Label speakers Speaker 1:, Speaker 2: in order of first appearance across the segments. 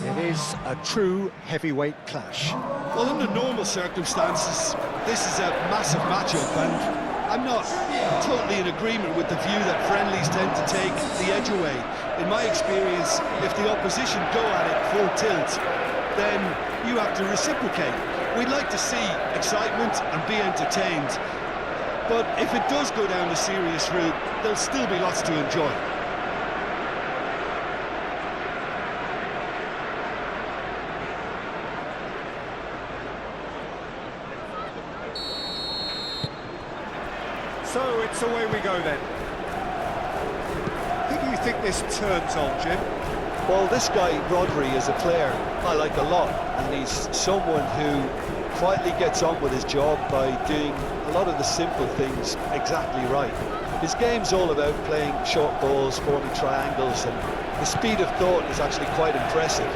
Speaker 1: It is a true heavyweight clash.
Speaker 2: Well, under normal circumstances, this is a massive matchup, and I'm not totally in agreement with the view that friendlies tend to take the edge away. In my experience, if the opposition go at it full tilt, then you have to reciprocate. We'd like to see excitement and be entertained, but if it does go down the serious route, there'll still be lots to enjoy.
Speaker 1: So it's away we go then. Who do you think this turns on, Jim?
Speaker 2: Well, this guy, Rodri, is a player I like a lot, and he's someone who quietly gets on with his job by doing a lot of the simple things exactly right. His game's all about playing short balls, forming triangles, and the speed of thought is actually quite impressive.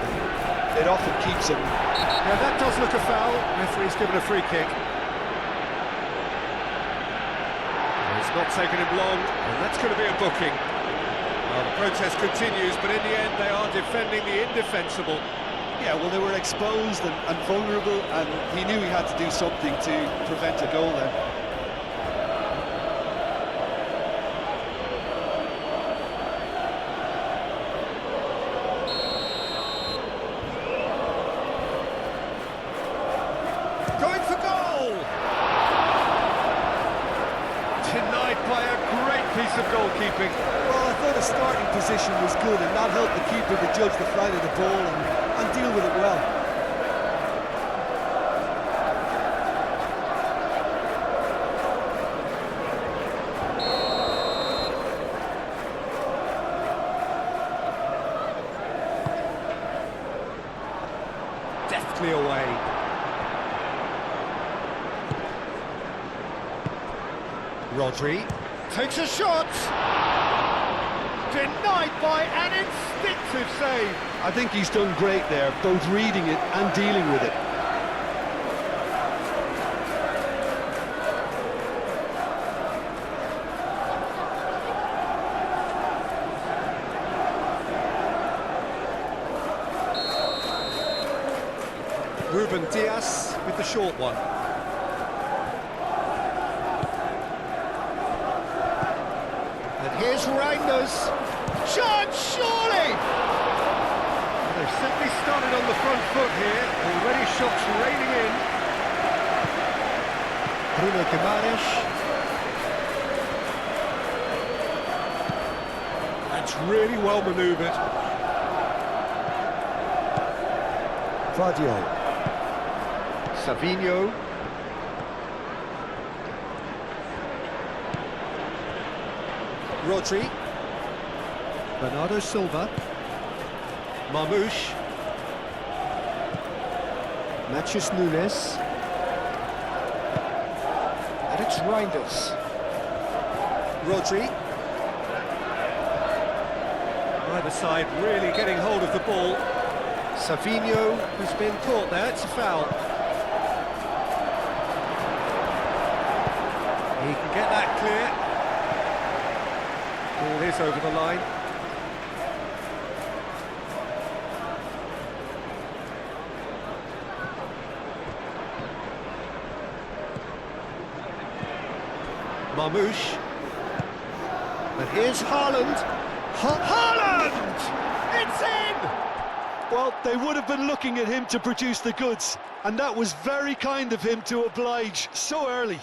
Speaker 2: It often keeps him...
Speaker 1: Yeah, that does look a foul. Referee's given a free kick. It's not taken him long, and that's going to be a booking. Well, the protest continues, but in the end they are defending the indefensible.
Speaker 2: Yeah, well, they were exposed and vulnerable, and he knew he had to do something to prevent a goal then.
Speaker 1: Going for goal! Denied by a great piece of goalkeeping.
Speaker 2: Well, I thought the starting position was good, and that helped the keeper to judge the flight of the ball and deal with it well.
Speaker 1: Deftly away. Rodri takes a shot. Denied by an instinctive save.
Speaker 2: I think he's done great there, both reading it and dealing with it.
Speaker 1: Ruben Diaz with the short one. And here's Reinders. Chance, surely! They've simply started on the front foot here. Already shots raining in. Bruno Guimaraes. That's really well manoeuvred.
Speaker 2: Fadio.
Speaker 1: Savinho. Rodri. Bernardo Silva. Marmoush. Matheus Nunes. And it's Reinders. Rodri. Either side really getting hold of the ball. Savinho has been caught there, it's a foul. He can get that clear. Ball is over the line. Marmoush. And here's Haaland. Haaland! It's in!
Speaker 2: Well, they would have been looking at him to produce the goods, and that was very kind of him to oblige so early.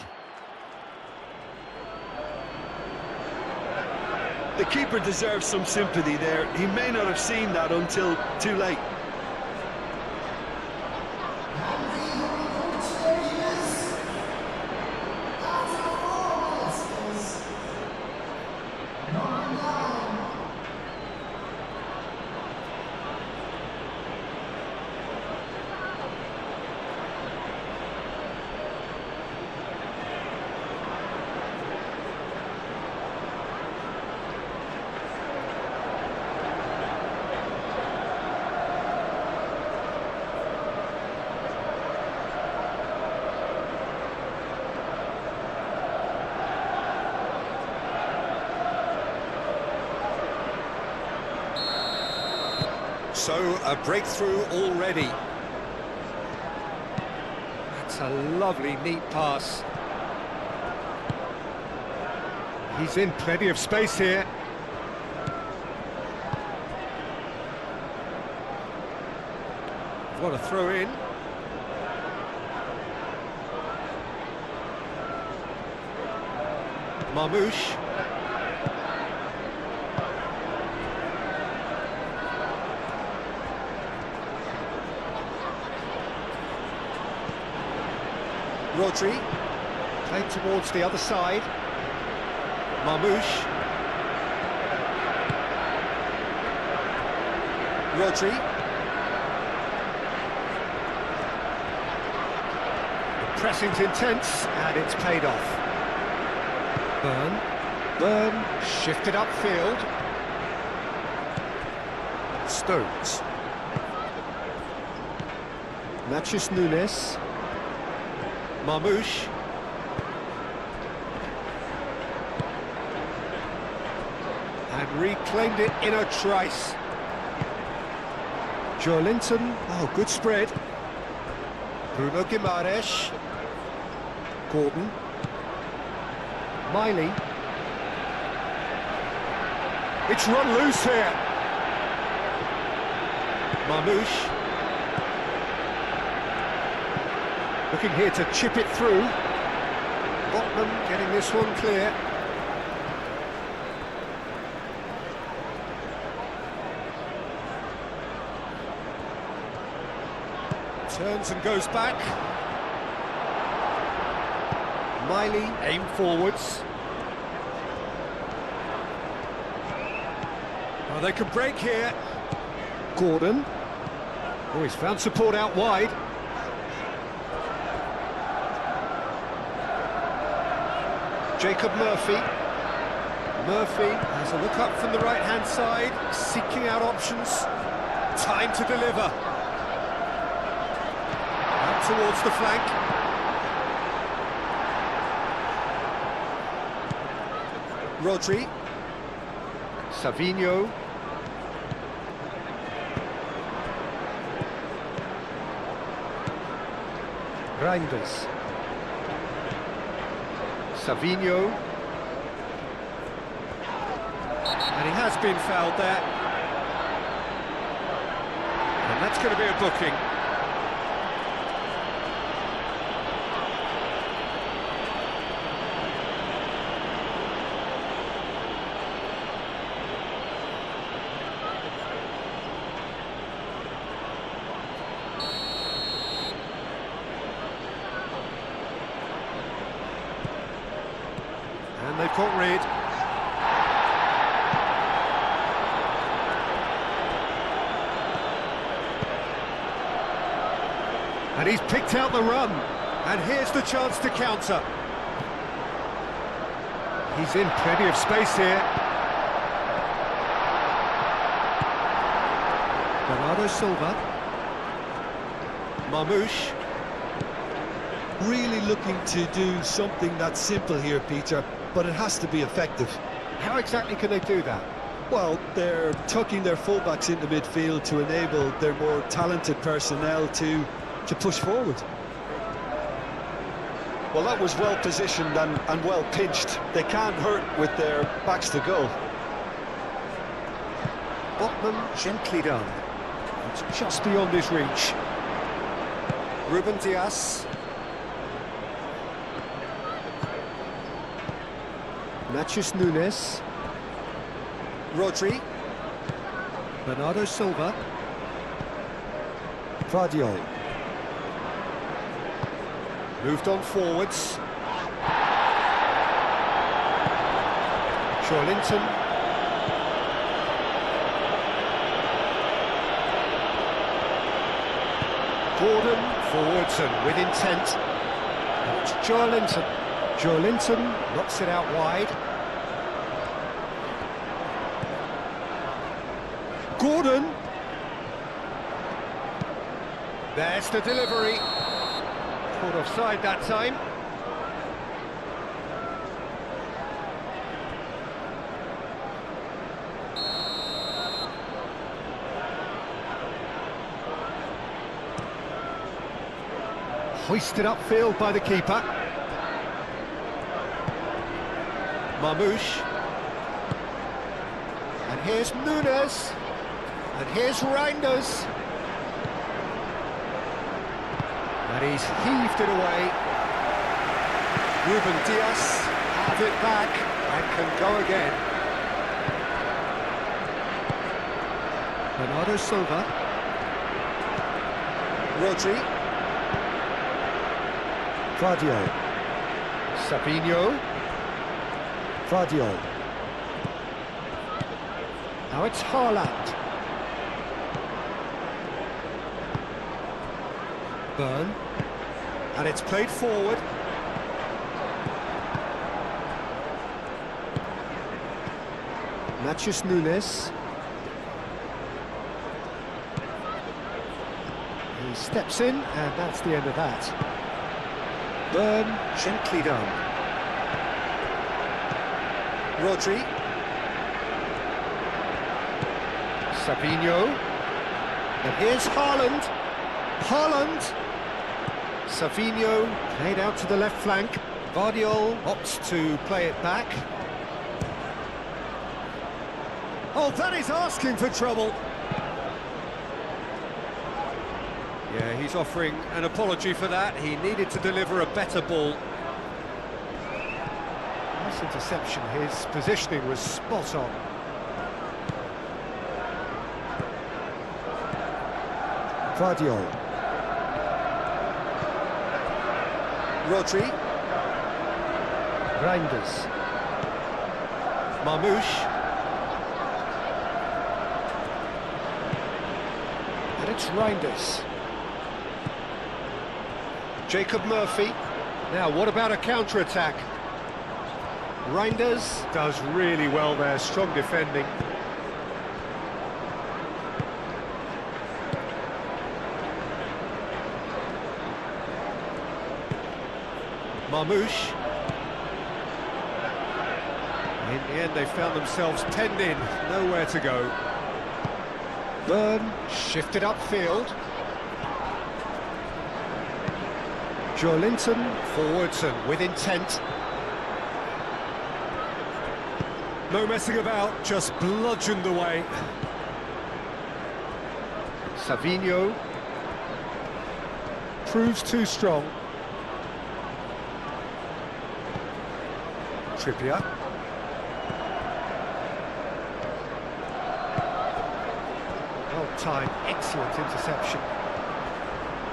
Speaker 2: The keeper deserves some sympathy there. He may not have seen that until too late.
Speaker 1: So, a breakthrough already. That's a lovely, neat pass. He's in plenty of space here. What a throw in. Marmouche. Rodri. Played towards the other side. Marmouche. Rodri. The pressing's intense, and it's paid off. Burn shifted upfield. Stones. Matches Nunes. Marmouche. And reclaimed it in a trice. Joelinton. Oh, good spread. Bruno Guimaraes. Gordon. Miley. It's run loose here. Marmouche. Looking here to chip it through. Botman getting this one clear. Turns and goes back. Miley, aim forwards. Oh, they can break here. Gordon. Oh, he's found support out wide. Jacob Murphy. Murphy has a look up from the right-hand side, seeking out options. Time to deliver. Out towards the flank. Rodri. Savinho. Reinders. Savinho. And he has been fouled there. And that's going to be a booking. And they've caught Reed. And he's picked out the run. And here's the chance to counter. He's in plenty of space here. Bernardo Silva. Marmouche.
Speaker 2: Really looking to do something that's simple here, Peter, but it has to be effective.
Speaker 1: How exactly can they do that?
Speaker 2: Well, they're tucking their fullbacks into midfield to enable their more talented personnel to push forward. Well, that was well positioned and well pitched. They can't hurt with their backs to goal.
Speaker 1: Botman gently done. It's just beyond his reach. Ruben Dias. Matches Nunes. Rodri. Bernardo Silva. Vardiol. Moved on forwards. Joelinton. Gordon forwards and with intent. And it's Joelinton. Joelinton knocks it out wide. Gordon. There's the delivery. Caught offside that time. Hoisted upfield by the keeper. Marmoush. And here's Nunes. And here's Reinders. And he's heaved it away. Ruben Dias have it back and can go again. Bernardo Silva. Rodri.
Speaker 3: Vardio.
Speaker 1: Savinho.
Speaker 3: Vardio.
Speaker 1: Now it's Haaland. Burn. And it's played forward. Matheus Nunes. He steps in, and that's the end of that. Burn, gently done. Rodri. Savinho. And here's Haaland. Haaland. Savinho played out to the left flank. Vardiol opts to play it back. Oh, that is asking for trouble. Yeah, he's offering an apology for that. He needed to deliver a better ball. Nice interception. His positioning was spot on.
Speaker 3: Vardio.
Speaker 1: Rodri.
Speaker 3: Reinders.
Speaker 1: Marmoush. And it's Reinders. Jacob Murphy. Now, what about a counter-attack? Reinders does really well there, strong defending. Marmoush. In the end, they found themselves penned in, nowhere to go. Burn, shifted upfield. Joelinton, forwards and with intent. No messing about, just bludgeoned away. Savinho. Proves too strong. Trippier. Well timed, excellent interception.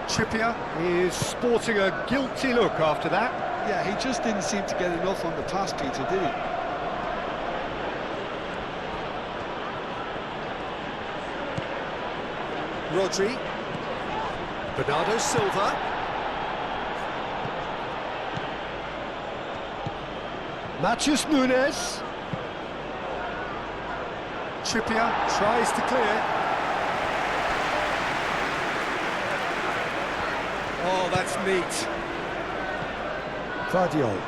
Speaker 1: Trippier is sporting a guilty look after that.
Speaker 2: Yeah, he just didn't seem to get enough on the pass, Peter, did he?
Speaker 1: Rodri. Bernardo Silva. Matheus Nunes. Trippier tries to clear. Oh, that's neat.
Speaker 3: Vardio.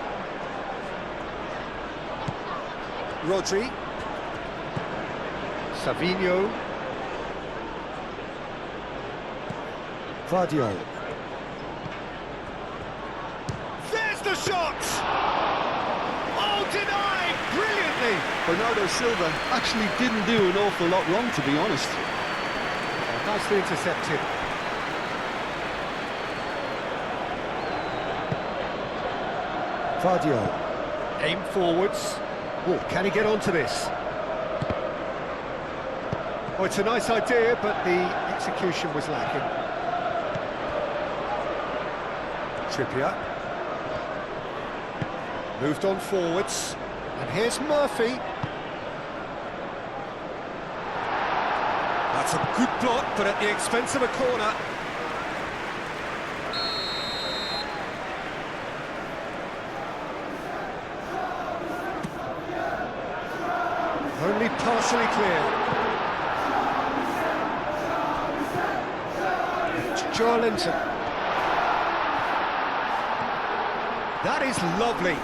Speaker 1: Rodri. Savinho.
Speaker 3: Vardio.
Speaker 1: There's the shot! Oh, denied! Brilliantly!
Speaker 2: Bernardo Silva actually didn't do an awful lot wrong, to be honest.
Speaker 1: Nicely intercepted.
Speaker 3: Vardio.
Speaker 1: Aim forwards. Oh, can he get onto this? Oh, it's a nice idea, but the execution was lacking. Trippier. Moved on forwards. And here's Murphy. That's a good block, but at the expense of a corner. Only partially clear. It's Joelinton. That is lovely.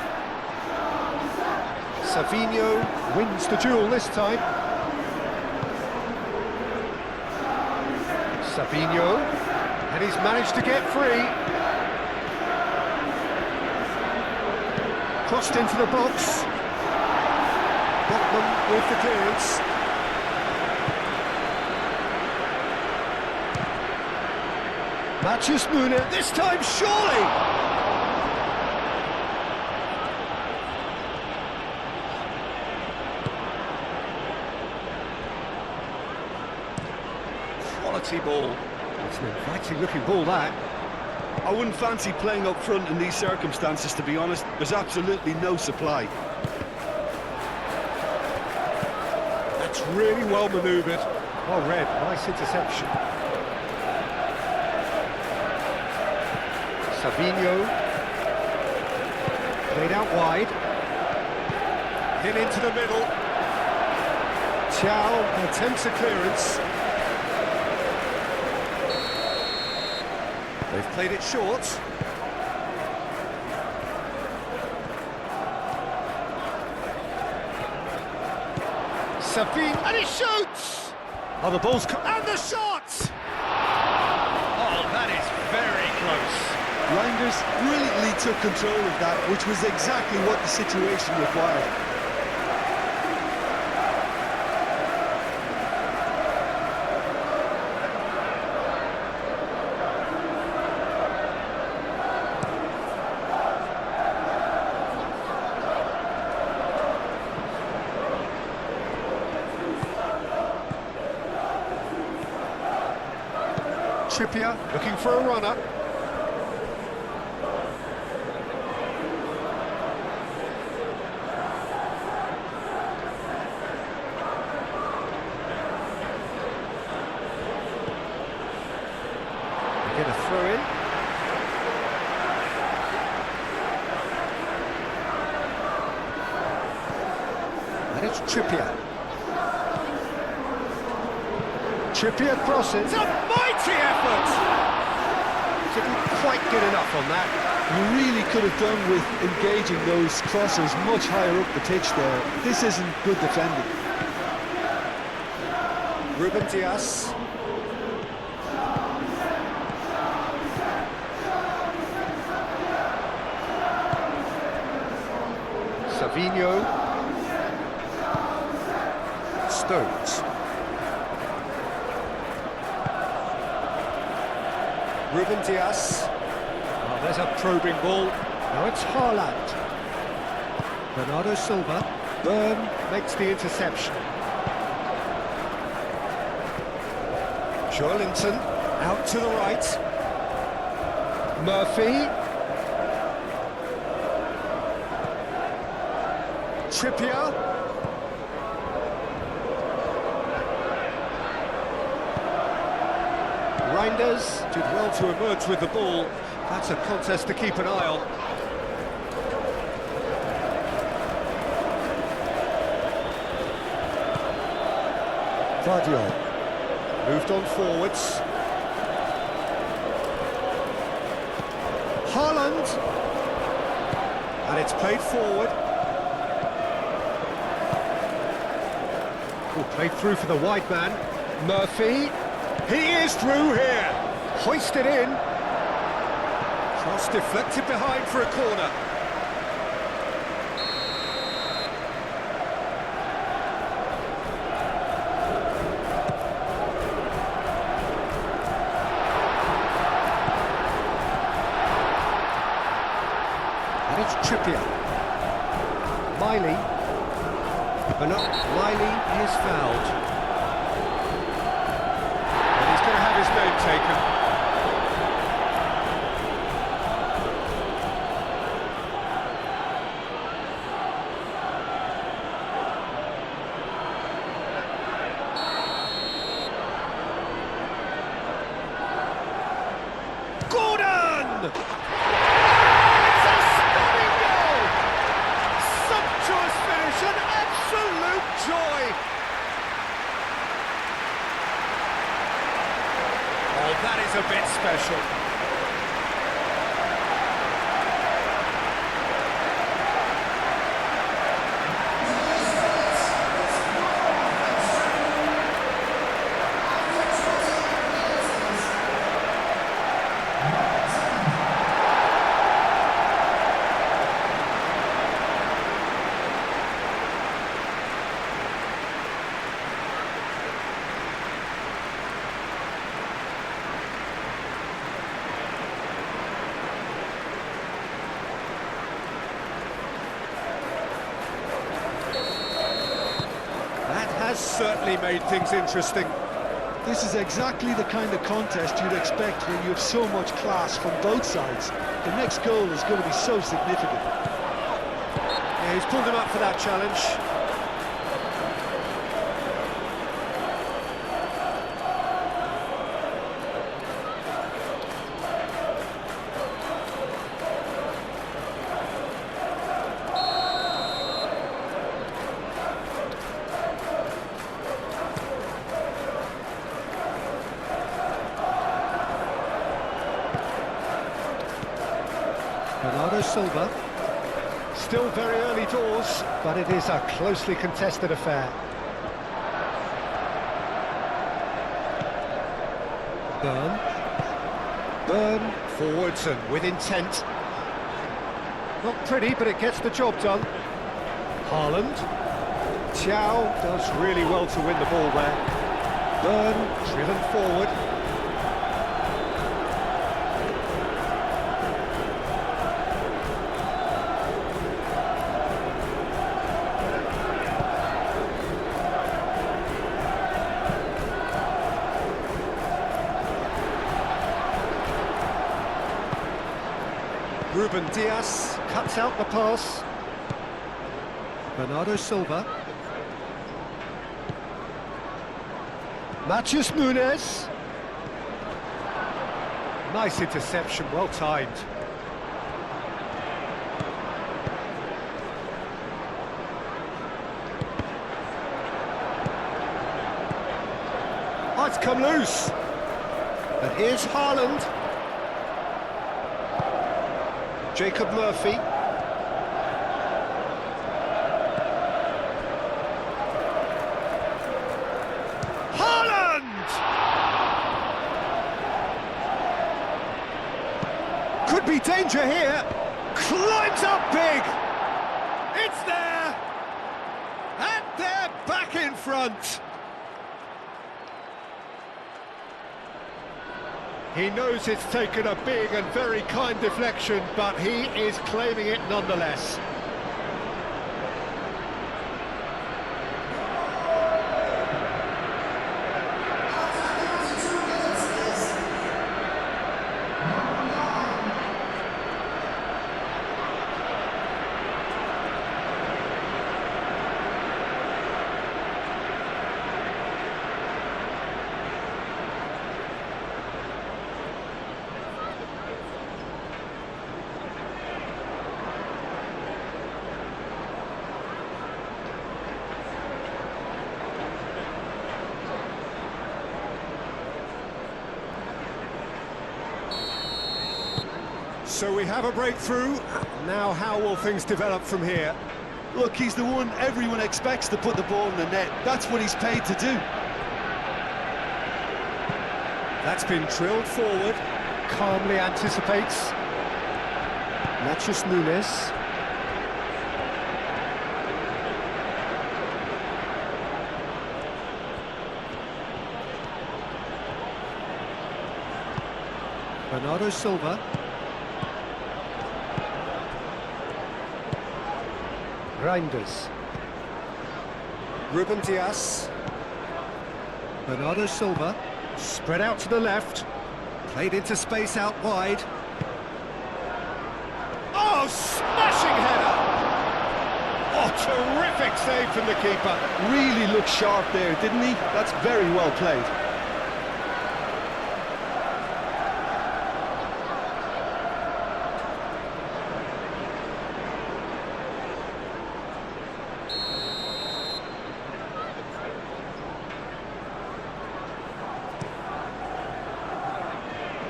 Speaker 1: Savinho wins the duel this time. Savinho, and he's managed to get free. Crossed into the box. Botman with the clearance. Matthews Müller, this time surely! Quality ball. It's an inviting looking ball, that.
Speaker 2: I wouldn't fancy playing up front in these circumstances, to be honest. There's absolutely no supply.
Speaker 1: That's really well manoeuvred. Well read, nice interception. Savinho. Played out wide. Hit into the middle. Chow attempts a clearance. They've played it short. Safin, and he shoots! Oh, the ball's come, and the shot! Oh, that is very close.
Speaker 2: Reinders brilliantly took control of that, which was exactly what the situation required.
Speaker 1: Trippier looking for a runner. Get a throw in. And it's Trippier. Trippier crosses. It's a mighty effort! Didn't quite get enough on that.
Speaker 2: You really could have done with engaging those crossers much higher up the pitch there. This isn't good defending.
Speaker 1: Ruben Dias. Savinho. Stones. Ruben Dias. Oh, there's a probing ball. Now it's Haaland. Bernardo Silva. Byrne makes the interception. Joelinton out to the right. Murphy. Trippier. Reinders did well to emerge with the ball. That's a contest to keep an eye on.
Speaker 3: Vardiol.
Speaker 1: Moved on forwards. Haaland. And it's played forward. Oh, played through for the wide man. Murphy. He is through here. Hoisted in. Cross deflected behind for a corner. And it's Trippier. Miley. But no, Miley is fouled. Going to have his name taken. Gordon! It's a stunning goal! Sumptuous finish, an absolute joy! Oh, that is a bit special. has certainly made things interesting.
Speaker 2: This is exactly the kind of contest you'd expect when you have so much class from both sides. The next goal is going to be so significant.
Speaker 1: Yeah, he's pulled him up for that challenge. Bernardo Silva. Still very early doors, but it is a closely contested affair. Burn forwards and with intent. Not pretty, but it gets the job done. Haaland. Thiaw does really well to win the ball there. Burn driven forward. Ruben Dias cuts out the pass. Bernardo Silva. Matheus Nunes. Nice interception, well timed. Oh, it's come loose. And here's Haaland. Jacob Murphy. Haaland! Could be danger here. Climbs up big. It's there. And they're back in front. He knows it's taken a big and very kind deflection, but he is claiming it nonetheless. So we have a breakthrough. Now how will things develop from here?
Speaker 2: Look, he's the one everyone expects to put the ball in the net. That's what he's paid to do.
Speaker 1: That's been drilled forward. Calmly anticipates. Matheus Nunes. Bernardo Silva. Reinders. Ruben Dias. Bernardo Silva. Spread out to the left. Played into space out wide. Oh, smashing header! Oh, terrific save from the keeper.
Speaker 2: Really looked sharp there, didn't he? That's very well played.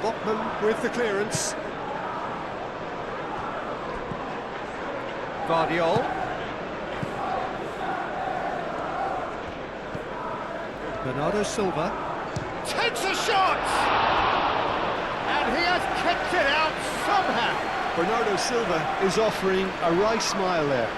Speaker 1: Botman with the clearance. Guardiol. Bernardo Silva. Takes a shot! And he has kicked it out somehow.
Speaker 2: Bernardo Silva is offering a wry smile there.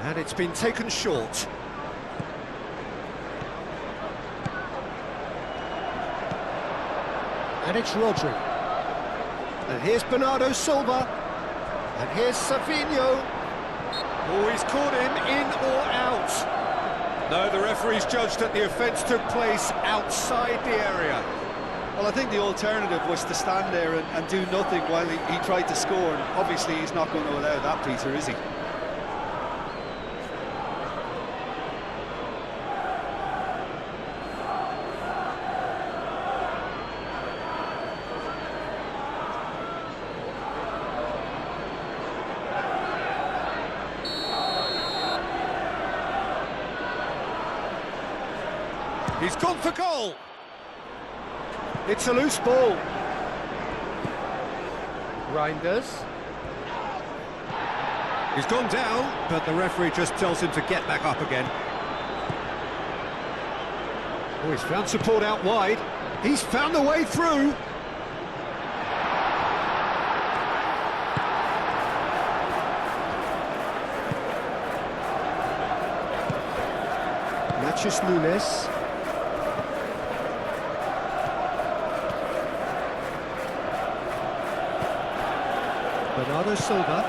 Speaker 1: And it's been taken short. And it's Rodri. And here's Bernardo Silva. And here's Savinho. Oh, he's caught him in or out. No, the referee's judged that the offence took place outside the area.
Speaker 2: Well, I think the alternative was to stand there and do nothing while he tried to score. And obviously, he's not going to allow that, Peter, is he?
Speaker 1: He's gone for goal. It's a loose ball. Reinders. He's gone down, but the referee just tells him to get back up again. Oh, he's found support out wide. He's found the way through. Matthews Nunes. Bernardo Silva.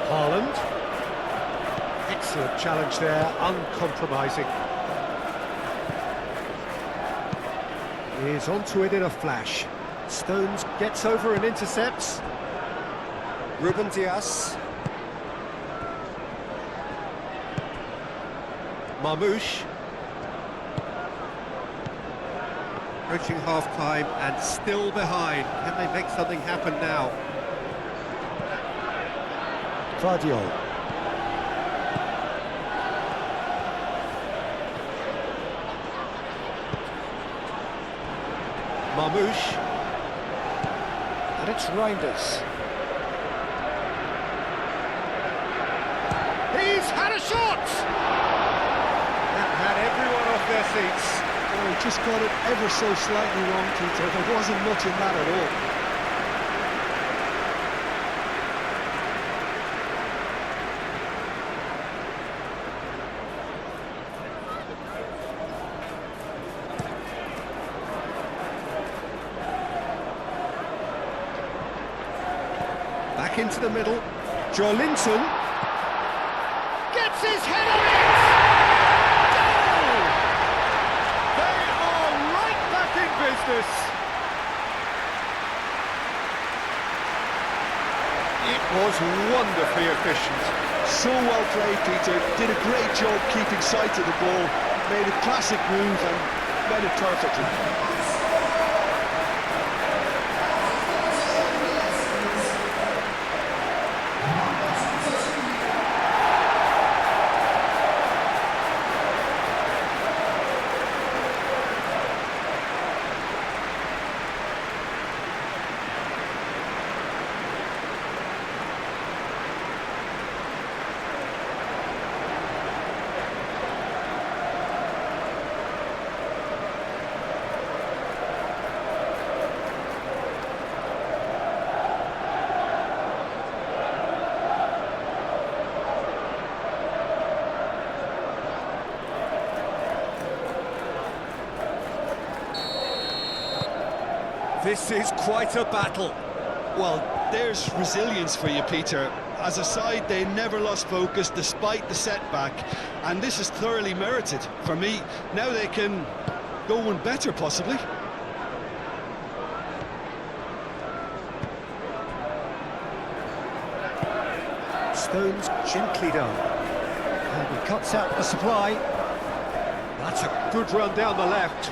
Speaker 1: Haaland. Excellent challenge there, uncompromising. He's onto it in a flash. Stones gets over and intercepts. Ruben Dias. Marmoush. Approaching half-time and still behind. Can they make something happen now?
Speaker 3: Vardiol.
Speaker 1: Marmoush. And it's Reinders. He's had a shot! That had everyone off their seats.
Speaker 2: Oh, he just got it ever so slightly wrong, Peter. There wasn't much in that at all.
Speaker 1: Back into the middle. Joelinton gets his head on it! Goal! They are right back in business. It was wonderfully efficient.
Speaker 2: So well played, Peter. Did a great job keeping sight of the ball. Made a classic move and made it perfectly.
Speaker 1: This is quite a battle.
Speaker 2: Well, there's resilience for you, Peter. As a side, they never lost focus despite the setback, and this is thoroughly merited. For me, now they can go one better, possibly.
Speaker 1: Stones gently done. And he cuts out the supply. That's a good run down the left.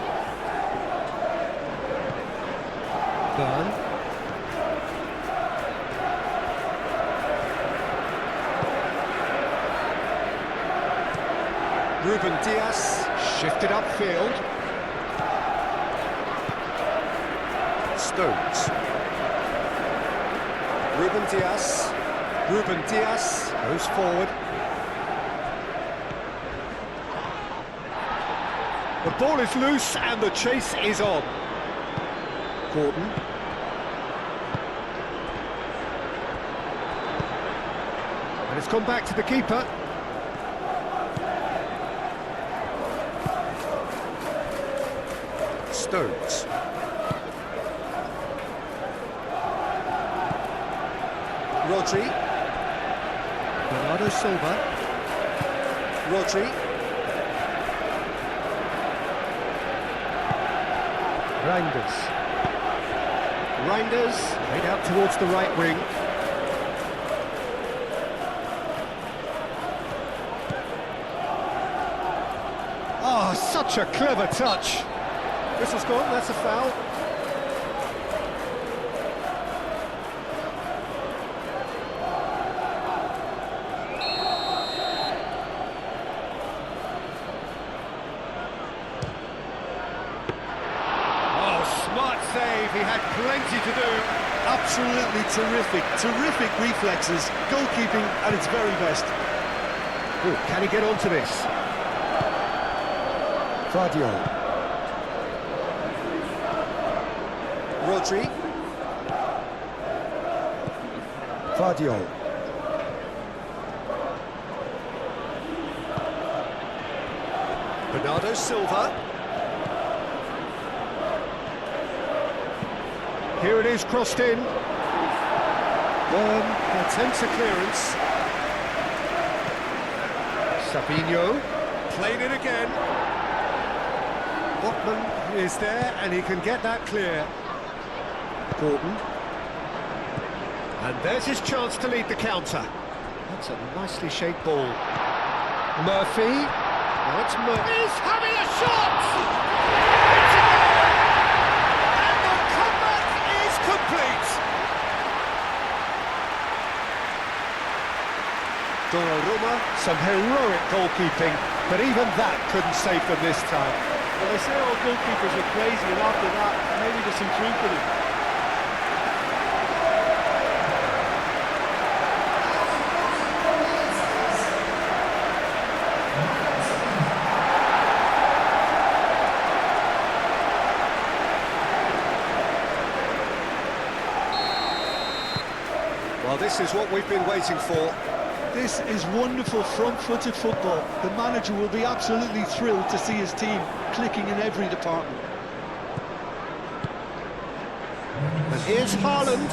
Speaker 1: Burn. Ruben Dias shifted upfield. Stones. Ruben Dias. Ruben Dias goes forward. The ball is loose and the chase is on. Gordon. And it's gone back to the keeper. Stones. Rodri. Bernardo Silva. Rodri. Reinders. Reinders, made out towards the right wing. Oh, such a clever touch. Whistle's gone, that's a foul. Smart save, he had plenty to do.
Speaker 2: Absolutely terrific reflexes, goalkeeping at its very best.
Speaker 1: Ooh, can he get onto this?
Speaker 3: Fadio.
Speaker 1: Rodri.
Speaker 3: Fadio.
Speaker 1: Bernardo Silva. Here it is, crossed in. Attempts a clearance. Sabinho played it again. Botman is there, and he can get that clear. Gordon. And there's his chance to lead the counter. That's a nicely shaped ball. Murphy. Now it's Murphy. He's having a shot! Complete. Donnarumma, some heroic goalkeeping, but even that couldn't save them this time.
Speaker 2: Well, they say all goalkeepers are crazy, and after that, maybe there's some truth in it.
Speaker 1: Well, this is what we've been waiting for.
Speaker 2: This is wonderful front-footed football. The manager will be absolutely thrilled to see his team clicking in every department.
Speaker 1: And here's Haaland.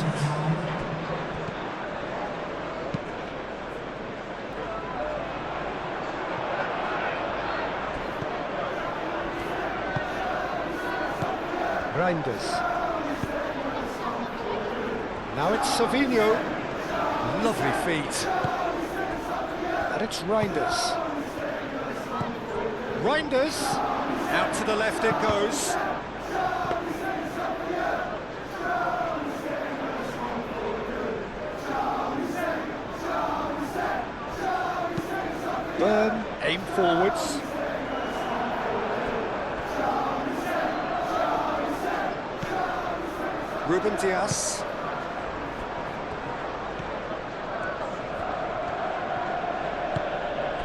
Speaker 1: Reinders. Now it's Savinho. Lovely feet. And it's Reinders. Reinders. Out to the left it goes. Burn. Aim forwards. Ruben Dias.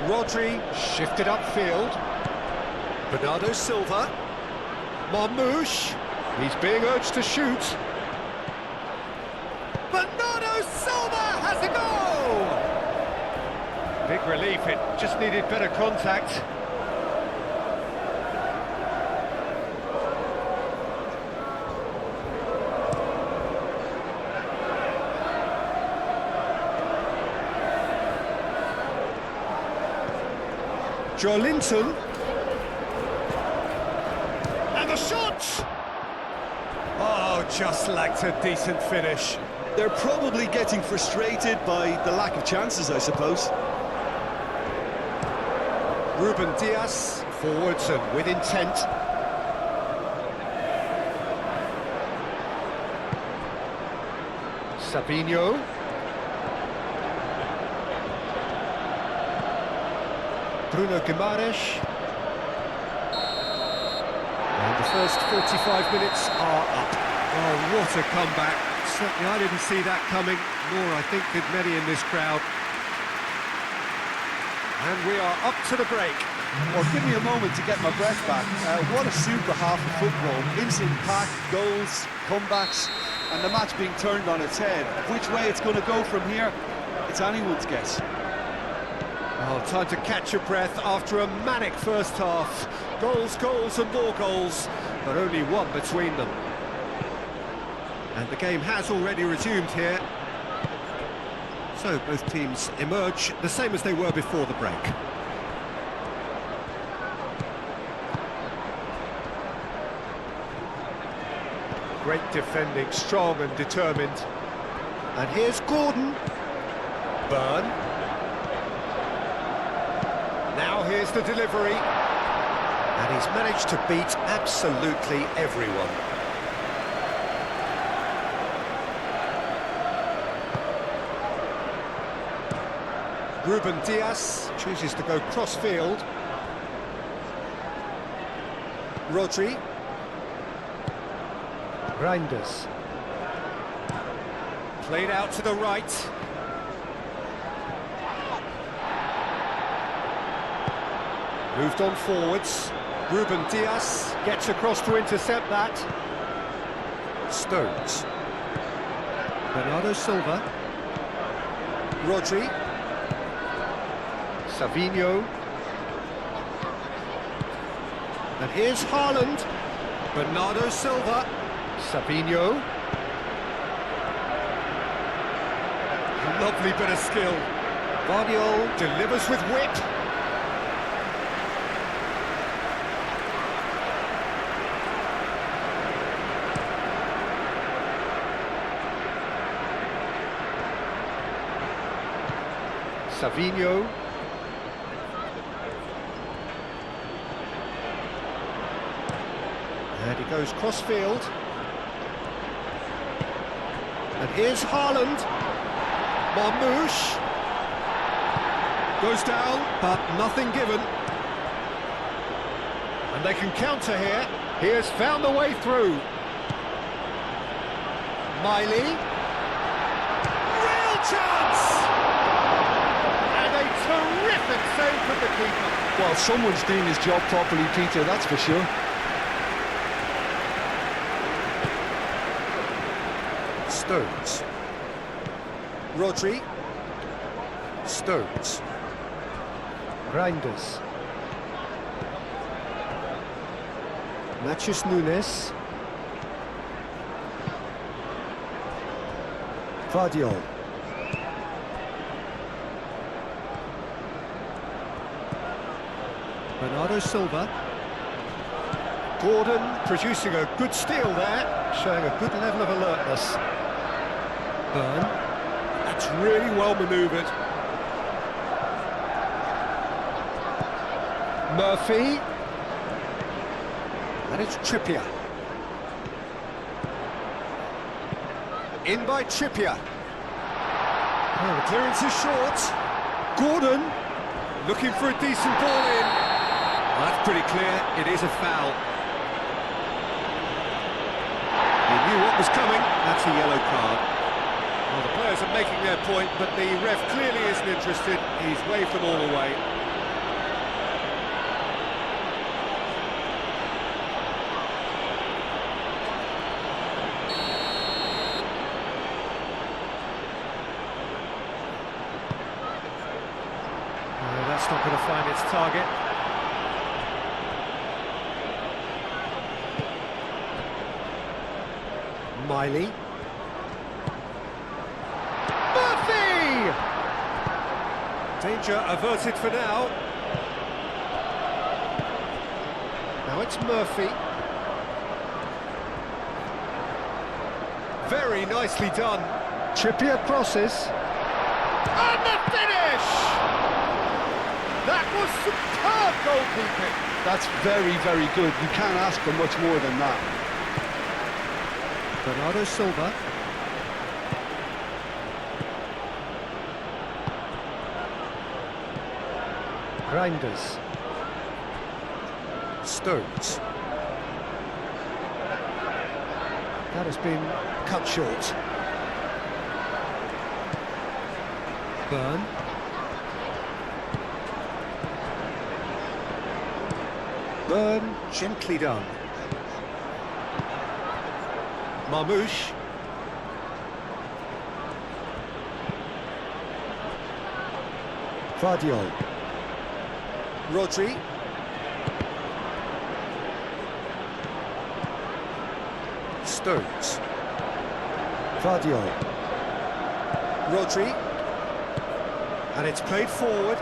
Speaker 1: Rodri shifted upfield. Bernardo Silva. Marmouche. He's being urged to shoot. Bernardo Silva has a goal! Big relief, it just needed better contact. Joelinton. And the shot! Oh, just lacked a decent finish.
Speaker 2: They're probably getting frustrated by the lack of chances, I suppose.
Speaker 1: Ruben Dias, forwards and with intent. Sabinho. Bruno Guimaraes. And the first 45 minutes are up. Oh, what a comeback. Certainly I didn't see that coming, nor I think did many in this crowd. And we are up to the break.
Speaker 2: Well, give me a moment to get my breath back. What a super half of football. Instant pack, goals, comebacks, and the match being turned on its head. Which way it's going to go from here, it's anyone's guess.
Speaker 1: Oh, time to catch your breath after a manic first half. Goals, goals and more goals. but only one between them. And the game has already resumed here. So both teams emerge the same as they were before the break.
Speaker 4: Great defending, strong and determined.
Speaker 1: And here's Gordon.
Speaker 4: Burn.
Speaker 1: Now here's the delivery. And he's managed to beat absolutely everyone. Ruben Diaz chooses to go cross-field. Rodri.
Speaker 4: Reinders.
Speaker 1: Played out to the right. Moved on forwards. Ruben Diaz gets across to intercept that. Stones. Bernardo Silva. Rodri. Savinho. And here's Haaland. Bernardo Silva. Savinho. Lovely bit of skill. Guardiola delivers with wit. Savinho. And he goes cross-field. And here's Haaland. Marmoush. Goes down, but nothing given. And they can counter here. He has found a way through. Miley. Real chance! And a terrific save from the keeper.
Speaker 2: Well, someone's doing his job properly, Peter, that's for sure.
Speaker 1: Stones. Rodri. Stones.
Speaker 4: Reinders.
Speaker 1: Matheus Nunes.
Speaker 3: Guardiola.
Speaker 1: Bernardo Silva. Gordon producing a good steal there, showing a good level of alertness. Burn. That's really well manoeuvred. Murphy. And it's Trippier. In by Trippier. Oh, the clearance is short. Gordon looking for a decent ball in. Well, that's pretty clear. It is a foul. He knew what was coming. That's a yellow card. Well, the players are making their point, but the ref clearly isn't interested. He's waved them all away. That's not going to find its target. Miley. Murphy! Danger averted for now. Now it's Murphy. Very nicely done.
Speaker 4: Trippier crosses.
Speaker 1: And the finish! That was superb goalkeeping.
Speaker 2: That's very, very good. You can't ask for much more than that.
Speaker 1: Bernardo Silva.
Speaker 4: Reinders.
Speaker 1: Stones. That has been cut short. Burn. Burn, gently done. Marmoush.
Speaker 3: Guardiola.
Speaker 1: Rodri. Stones.
Speaker 3: Vardiol.
Speaker 1: Rodri. And it's played forward.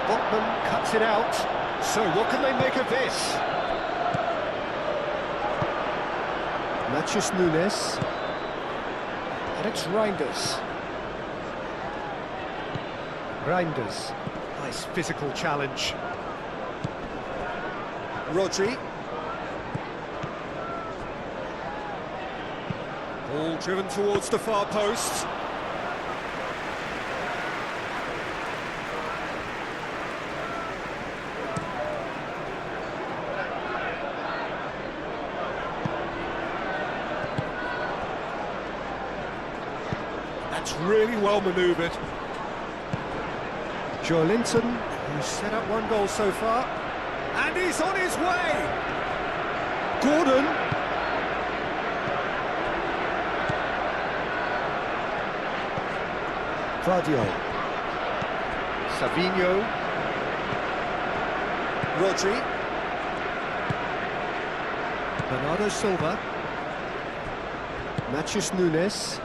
Speaker 1: Botman cuts it out. So what can they make of this? Matheus Nunes. And it's Reinders. Reinders. Nice physical challenge. Rodri. Ball driven towards the far post. That's really well manoeuvred. Joelinton, who's set up one goal so far, and he's on his way! Gordon.
Speaker 3: Vardiol.
Speaker 1: Savinho. Rodri. Bernardo Silva. Matheus Nunes.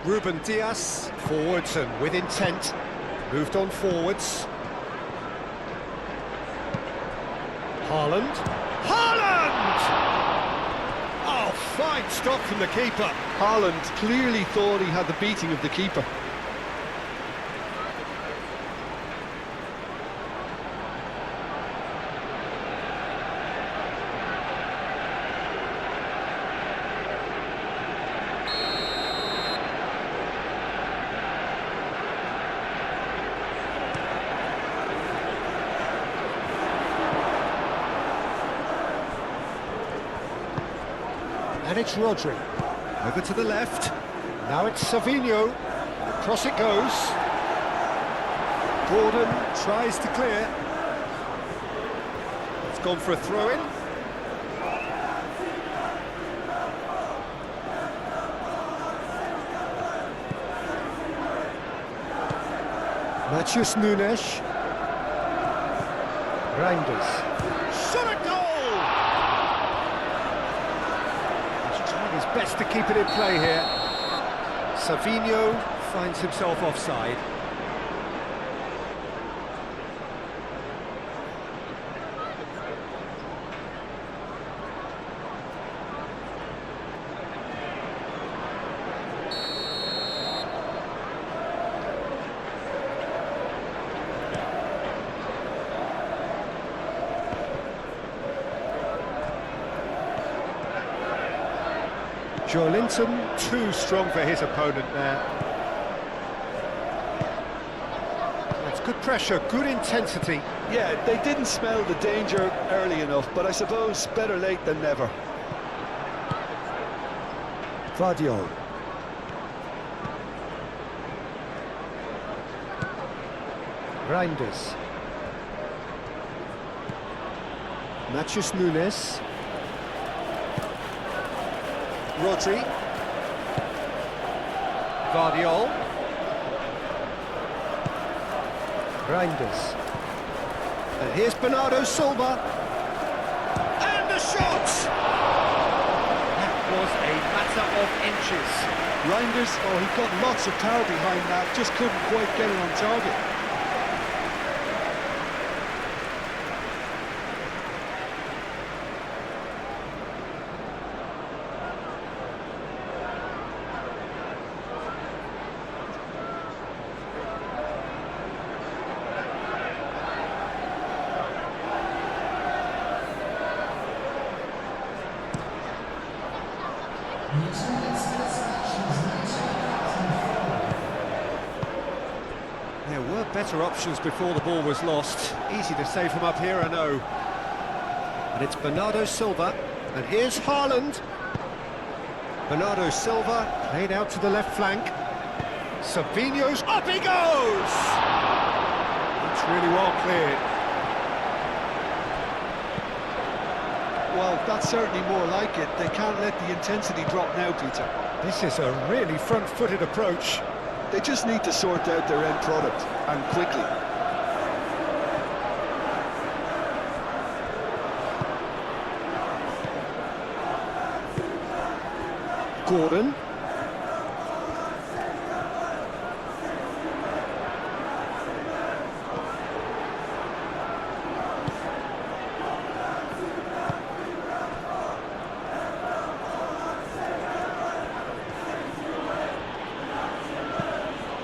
Speaker 1: Ruben Dias. Forwards and with intent. Moved on forwards. Haaland. Haaland! Oh, fine stop from the keeper.
Speaker 2: Haaland clearly thought he had the beating of the keeper.
Speaker 1: And it's Rodri. Over to the left. Now it's Savinho. Across it goes. Gordon tries to clear. It's gone for a throw-in. Matheus Nunes. Reinders. Shot a goal! His best to keep it in play here. Savinho finds himself offside. Joelinton, too strong for his opponent there. That's good pressure, good intensity.
Speaker 2: Yeah, they didn't smell the danger early enough, but I suppose better late than never.
Speaker 3: Vardiol.
Speaker 1: Reinders. Matheus Nunes. Rodri. Vardiol. Reinders. And here's Bernardo Silva. And the shot! That was a matter of inches.
Speaker 2: Reinders, oh, he got lots of power behind that, just couldn't quite get it on target.
Speaker 1: There were better options before the ball was lost. Easy to say from up here, I know. And it's Bernardo Silva. And here's Haaland. Bernardo Silva played out to the left flank. Savinho's up he goes! That's really well cleared.
Speaker 2: Well, that's certainly more like it. They can't let the intensity drop now, Peter.
Speaker 1: This is a really front-footed approach.
Speaker 2: They just need to sort out their end product, and quickly.
Speaker 4: Gordon.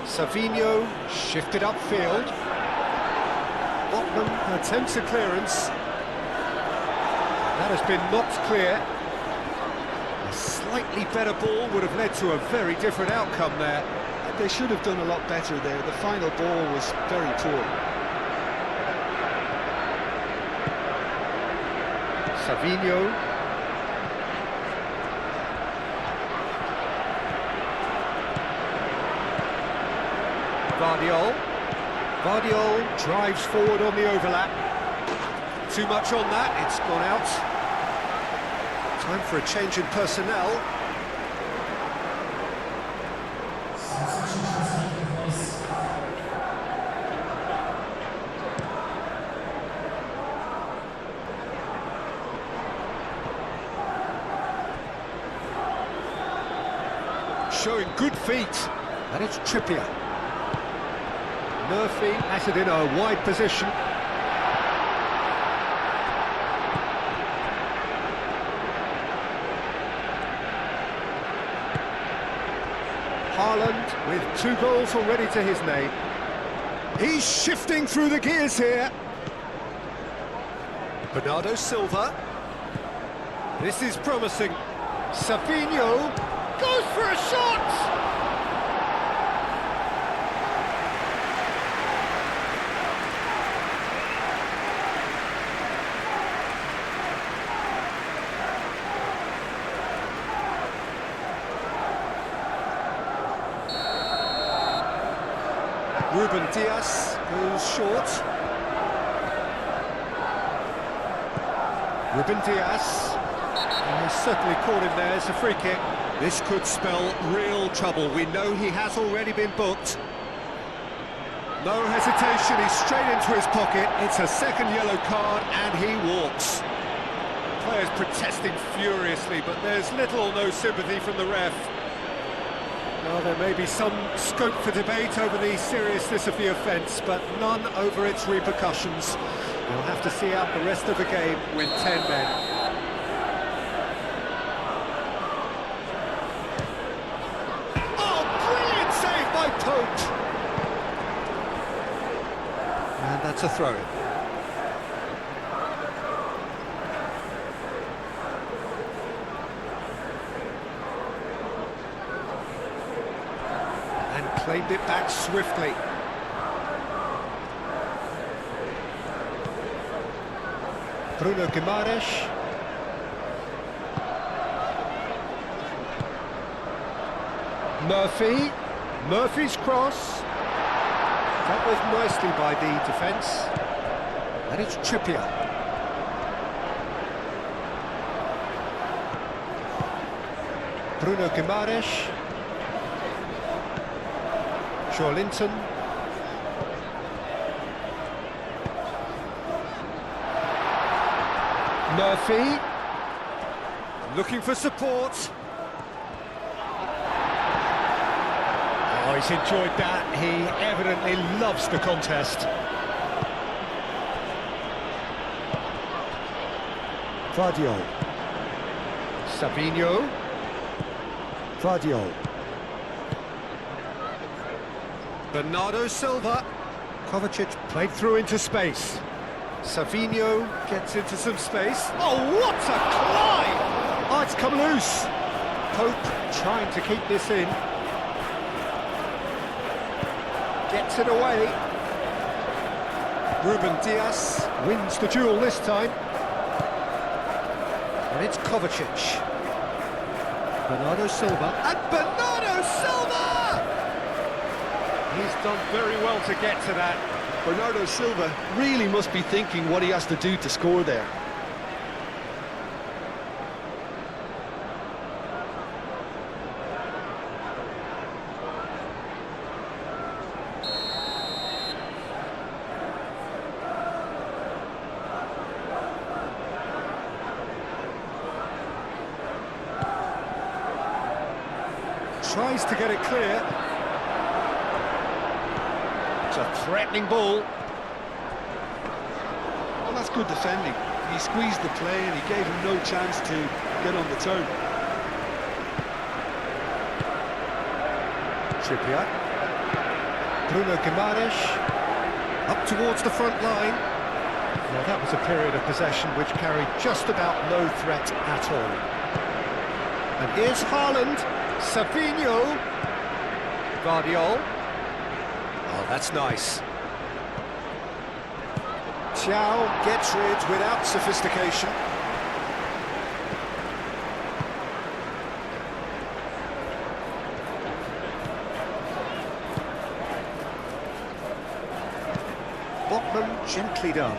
Speaker 1: Savinho shifted upfield. Botman attempts a clearance. That has been knocked clear. A slightly better ball would have led to a very different outcome there.
Speaker 2: They should have done a lot better there. The final ball was very poor.
Speaker 1: Savinho. Vardiol drives forward on the overlap. Too much on that, it's gone out. Time for a change in personnel. Showing good feet, and it's Trippier. Murphy has it in a wide position. Haaland with 2 goals already to his name. He's shifting through the gears here. Bernardo Silva. This is promising. Savinho goes for a shot! Ruben Diaz goes short. Ruben Diaz. He's certainly caught him there. It's a free kick. This could spell real trouble. We know he has already been booked. No hesitation, he's straight into his pocket. It's a second yellow card and he walks. The players protesting furiously, but there's little or no sympathy from the ref. Well, there may be some scope for debate over the seriousness of the offence, but none over its repercussions. We'll have to see out the rest of the game with 10 men. Oh, brilliant save by Pope! And that's a throw-in. Claimed it back swiftly. Bruno Guimaraes. Murphy. Murphy's cross. That was nicely by the defence. And it's Trippier. Bruno Guimaraes. Linton. Murphy. Looking for support. Oh, he's enjoyed that. He evidently loves the contest.
Speaker 3: Vardiol.
Speaker 1: Savinho.
Speaker 3: Vardiol.
Speaker 1: Bernardo Silva. Kovacic played through into space. Savinho gets into some space. Oh, what a climb! Oh, it's come loose. Pope trying to keep this in. Gets it away. Ruben Diaz wins the duel this time. And it's Kovacic. Bernardo Silva. And Bernardo Silva! He's done very well to get to that.
Speaker 2: Bernardo Silva really must be thinking what he has to do to score there.
Speaker 1: Tries to get it clear. It's a threatening ball.
Speaker 2: Well, that's good defending. He squeezed the play and he gave him no chance to get on the turn.
Speaker 1: Trippier. Bruno Guimaraes. Up towards the front line. Well, that was a period of possession which carried just about no threat at all. And here's Haaland. Savinho. Guardiol. Oh, that's nice. Thiaw gets rid without sophistication. Botman gently done.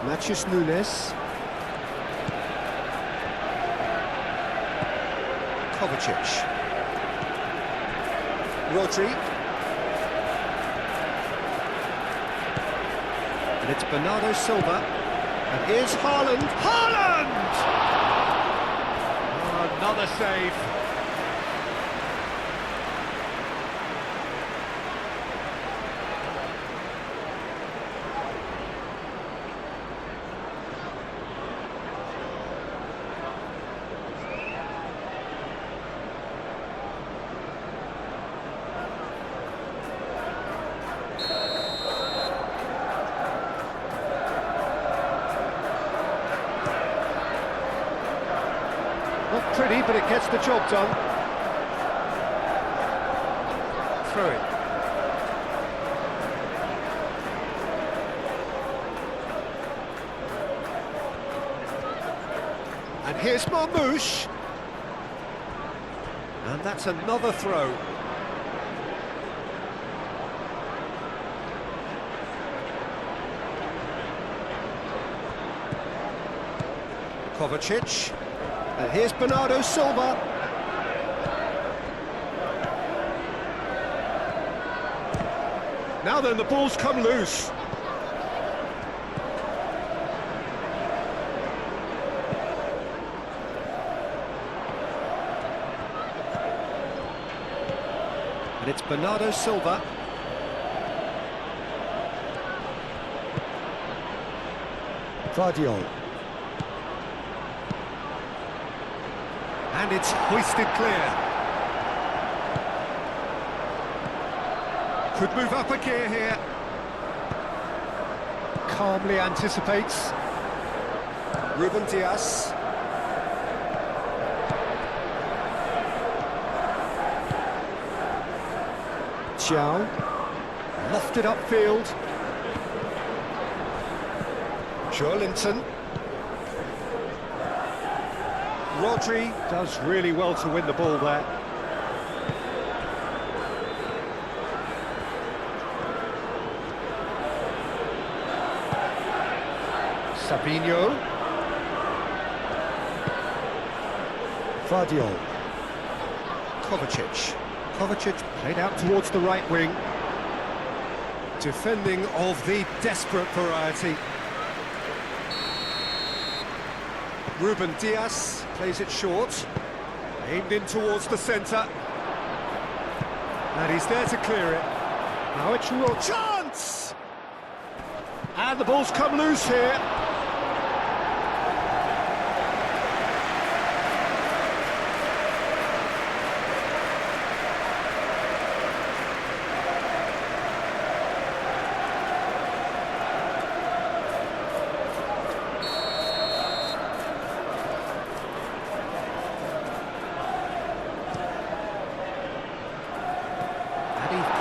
Speaker 1: Matheus Nunes. Kovacic. Rodri. And it's Bernardo Silva. And here's Haaland. Haaland! Oh, another save. Not pretty, but it gets the job done. Throw it. And here's Marmoush. And that's another throw. Kovacic. And here's Bernardo Silva. Now then, the ball's come loose. And it's Bernardo Silva.
Speaker 3: Guardiol.
Speaker 1: And it's hoisted clear. Could move up a gear here. Calmly anticipates. Ruben Dias. Thiaw. Lofted upfield. Joelinton. Rodri does really well to win the ball there. Savinho.
Speaker 3: Guardiol.
Speaker 1: Kovacic. Kovacic played out towards the right wing. Defending of the desperate variety. Ruben Dias plays it short, aimed in towards the centre, and he's there to clear it. Now it's real chance, and the ball's come loose here.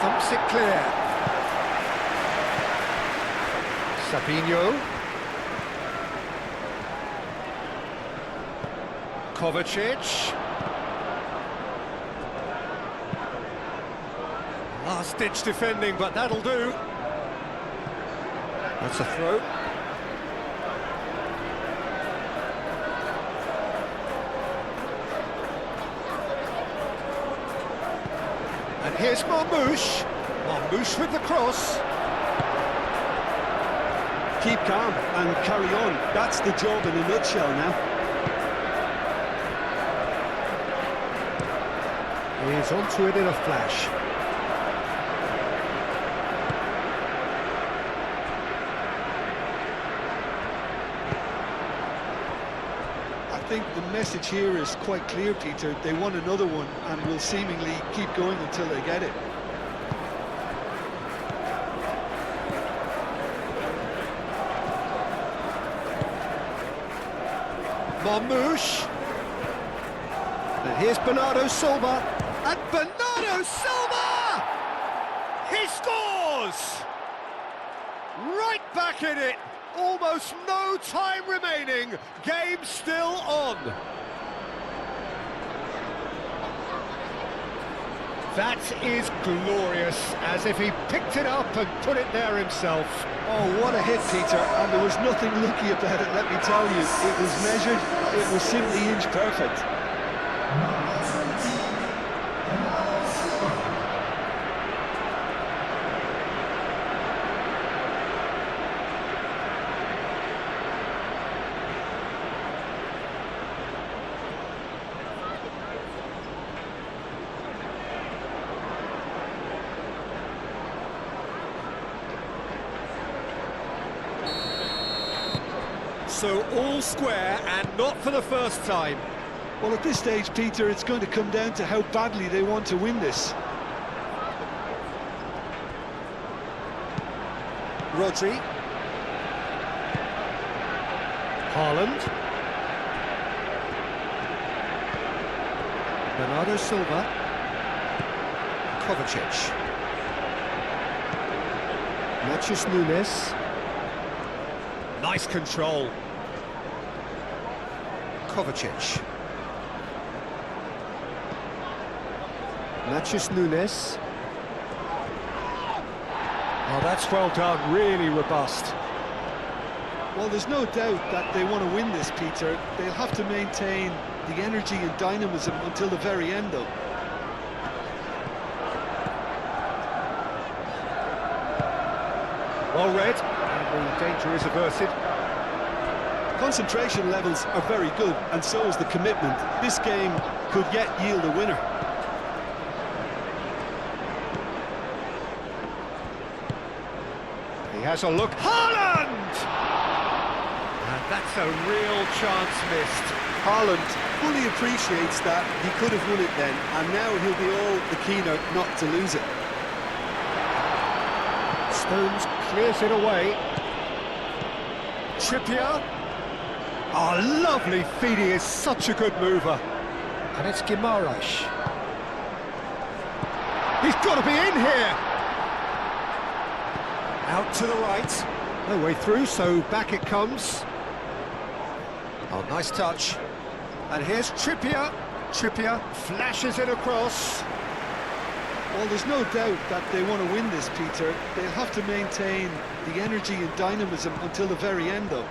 Speaker 1: Thumps it clear. Savinho. Kovacic. Last-ditch defending, but that'll do. That's a throw. And here's Marmoush. Marmoush with the cross.
Speaker 2: keep calm and carry on. That's the job in a nutshell now.
Speaker 1: He's onto it in a flash.
Speaker 2: I think the message here is quite clear, Peter. They want another one and will seemingly keep going until they get it.
Speaker 1: Marmouche. And here's Bernardo Silva. And Bernardo Silva! He scores! Right back in it. Almost no time remaining. Game still on. That is glorious, as if he picked it up and put it there himself.
Speaker 2: Oh, what a hit, Peter, and there was nothing lucky about it, let me tell you. It was measured, it was simply inch perfect.
Speaker 1: So all square, and not for the first time.
Speaker 2: Well, at this stage, Peter, it's going to come down to how badly they want to win this.
Speaker 1: Rodri. Haaland. Bernardo Silva. Kovacic. Matheus Nunes. Nice control. Kovacic. Matheus Nunes. Oh, that's well done, really robust.
Speaker 2: Well, there's no doubt that they want to win this, Peter. They'll have to maintain the energy and dynamism until the very end, though.
Speaker 1: Well read, and the danger is averted.
Speaker 2: Concentration levels are very good, and so is the commitment. This game could yet yield a winner.
Speaker 1: He has a look. Haaland! And that's a real chance missed.
Speaker 2: Haaland fully appreciates that he could have won it then, and now he'll be all the keener not to lose it.
Speaker 1: Stones clears it away. Trippier. Oh, lovely feed, he is such a good mover.
Speaker 4: And it's Guimaraes.
Speaker 1: He's got to be in here. Out to the right. No way through, so back it comes. Oh, nice touch. And here's Trippier. Trippier flashes it across.
Speaker 2: Well, there's no doubt that they want to win this, Peter. They'll have to maintain the energy and dynamism until the very end, though.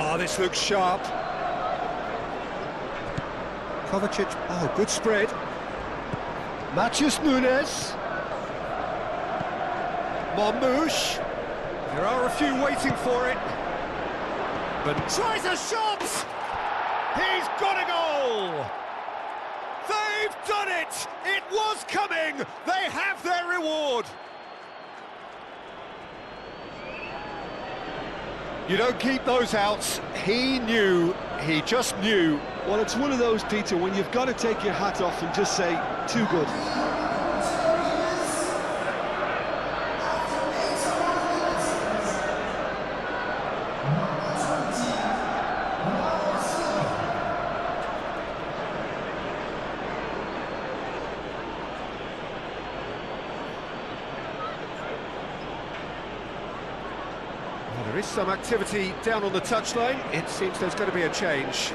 Speaker 1: Oh, this looks sharp. Kovacic, oh, good spread. Matheus Nunes. Marmouche. There are a few waiting for it. But tries a shot! He's got a goal! They've done it! It was coming! They have their reward! You don't keep those outs. He knew, he just knew.
Speaker 2: Well, it's one of those, Peter, when you've got to take your hat off and just say, too good.
Speaker 1: Well, there is some activity down on the touchline. It seems there's going to be a change.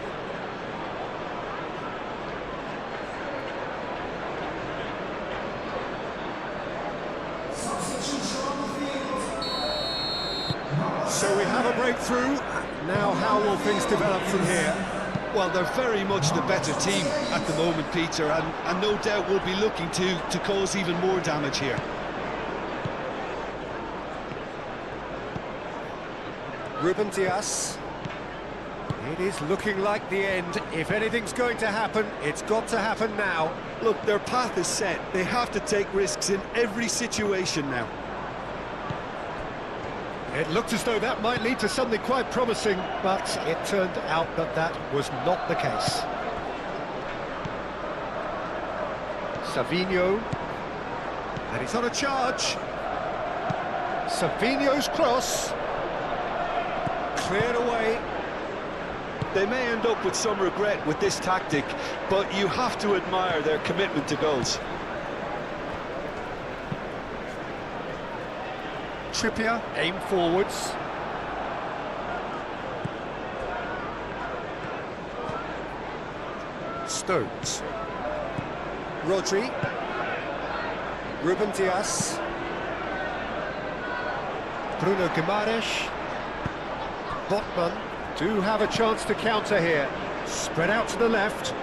Speaker 1: So we have a breakthrough. Now how will things develop from here?
Speaker 2: Well, they're very much the better team at the moment, Peter, and no doubt will be looking to cause even more damage here.
Speaker 1: Ruben Dias. It is looking like the end. If anything's going to happen, it's got to happen now.
Speaker 2: Look, their path is set. They have to take risks in every situation now.
Speaker 1: It looked as though that might lead to something quite promising, but it turned out that that was not the case. Savinho. And he's on a charge. Savinho's cross. Cleared away.
Speaker 2: They may end up with some regret with this tactic, but you have to admire their commitment to goals.
Speaker 1: Trippier, aim forwards. Stones. Rodri. Ruben Dias. Bruno Guimaraes. Botman do have a chance to counter here. Spread out to the left.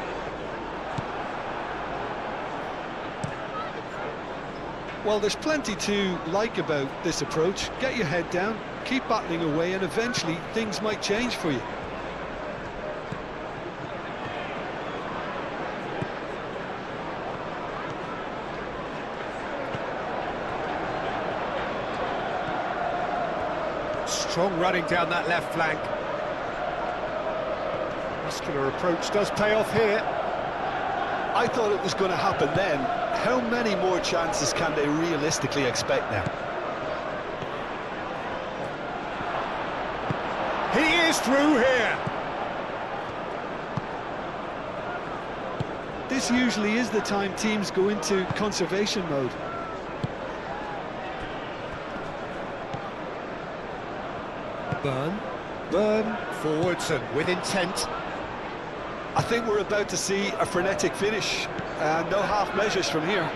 Speaker 2: Well, there's plenty to like about this approach. Get your head down, keep battling away, and eventually things might change for you.
Speaker 1: Strong running down that left flank. Muscular approach does pay off here.
Speaker 2: I thought it was going to happen then. How many more chances can they realistically expect now?
Speaker 1: He is through here.
Speaker 2: This usually is the time teams go into conservation mode.
Speaker 1: Burn forwards and with intent.
Speaker 2: I think we're about to see a frenetic finish, and no half measures from here.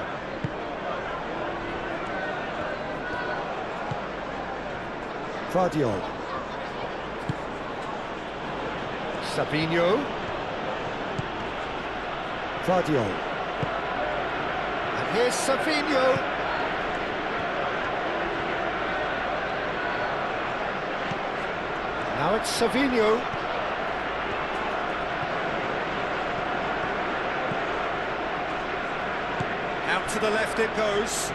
Speaker 3: Guardiola.
Speaker 1: Savinho.
Speaker 3: Guardiola.
Speaker 1: And here's Savinho. Now it's Savinho. Out to the left it goes.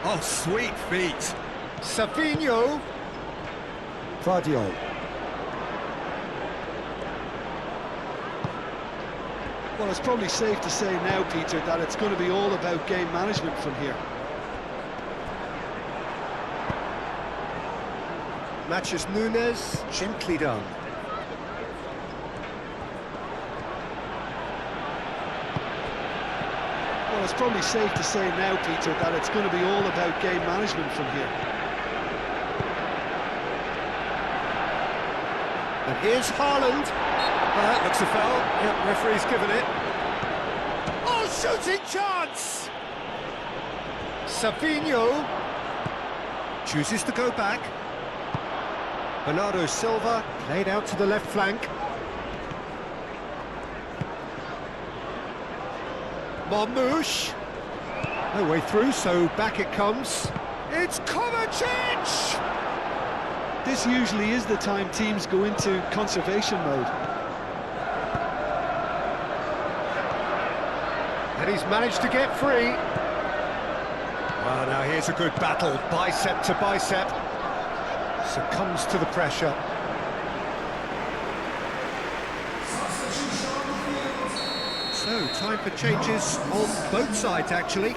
Speaker 1: Oh, sweet feet. Savinho.
Speaker 3: Guardiola.
Speaker 2: Well, it's probably safe to say now, Peter, that it's going to be all about game management from here.
Speaker 1: Matches Nunes, gently done.
Speaker 2: Well, it's probably safe to say now, Peter, that it's going to be all about game management from here.
Speaker 1: And here's Haaland. That looks a foul. Yep, referee's given it. Oh, shooting chance! Savinho chooses to go back. Bernardo Silva played out to the left flank. Marmouche. No way through, so back it comes. It's Kovacic!
Speaker 2: This usually is the time teams go into conservation mode.
Speaker 1: And he's managed to get free. Well, now here's a good battle, bicep to bicep. Succumbs to the pressure. So, time for changes on both sides, actually.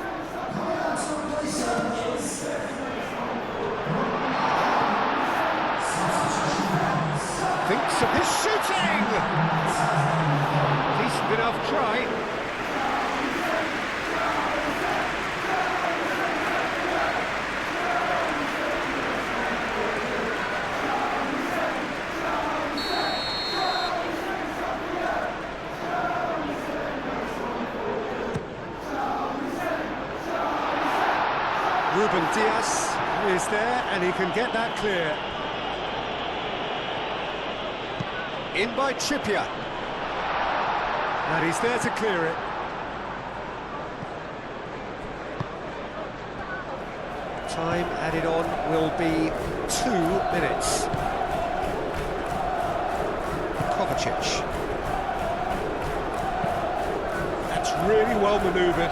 Speaker 1: Thinks of his shooting! Decent enough try. Ruben Dias is there, and he can get that clear. In by Trippier. And he's there to clear it. Time added on will be 2 minutes. Kovacic. That's really well manoeuvred.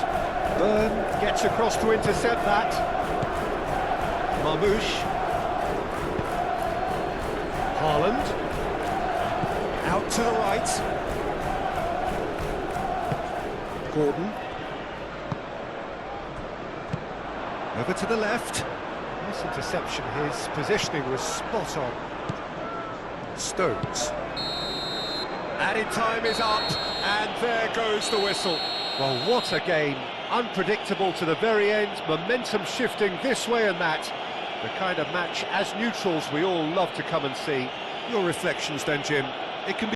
Speaker 1: Byrne gets across to intercept that. Marmouche. Haaland. Out to the right. Gordon. Over to the left. Nice interception. His positioning was spot on. Stones. Added time is up, and there goes the whistle. Well, what a game. Unpredictable to the very end, momentum shifting this way and that. The kind of match, as neutrals, we all love to come and see. Your reflections then, Jim?
Speaker 2: It can be